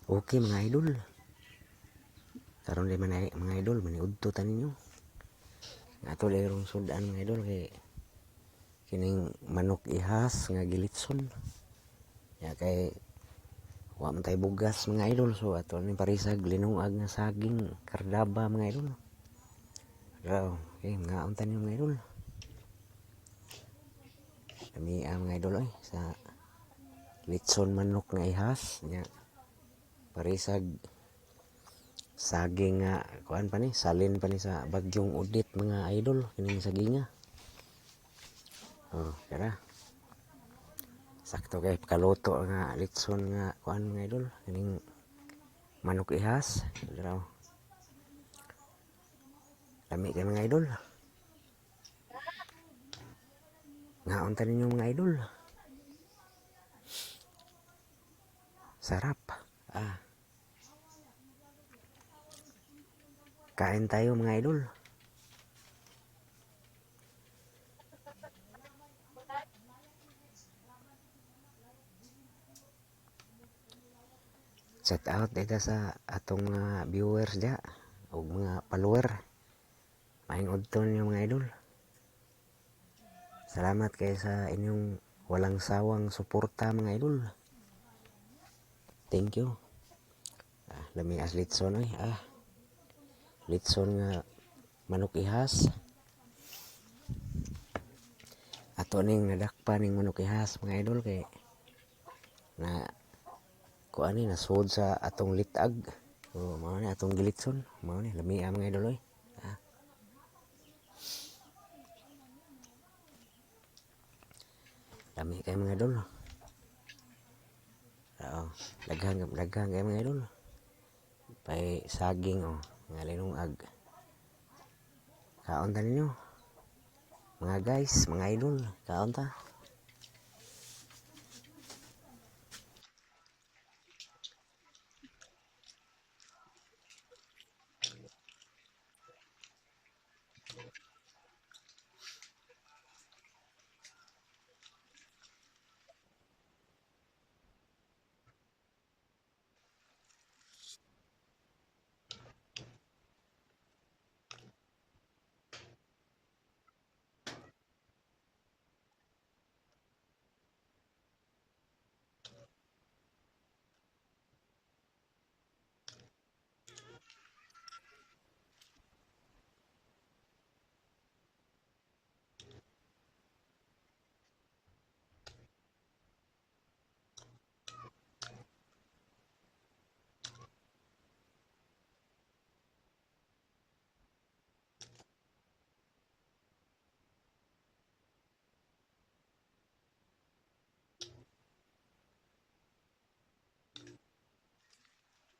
Okay mga idol. Karon di man mga idol maniudto ta ninyo. Ato lerong sudan mga idol kay kining manok ihas nga gilitson. Ya kay wa man tay bugas mga idol, so ato ni parisag linungag nga saging kardaba mga idol. Raw, okay, mga unta niyo mga idol. Kami mga idol ay sa litson manok nga ihas nya parisag saging nga kuan pa ni salin pa ni sa bagyong udit mga idol kining saginga. Oh, kara. Sakto kay kaluto nga litson nga kuan mga idol kining manok ihas. Raw. Lami kay mga idol. Ngaon ta ninyo mga idol. Sarap. Kain tayo mga idol. Shout out dito sa atong mga viewers dia o mga follower. Maing udton niyo mga idol. Salamat kay sa inyong walang sawang suporta mga idol. Thank you. Lami as litson ay. Litson nga manok ihas. Ato ning nadakpa ning manok ihas mga idol kay na kuan ni nasud sa atong litag. So mao ni atong gilitson, mao ni lami mga idol oy. Lami kay mga idol. Oo, daghang kay mga idol. Pay saging nga linungag. Kaon ta ninyo. Mga guys, mga idol, kaon ta.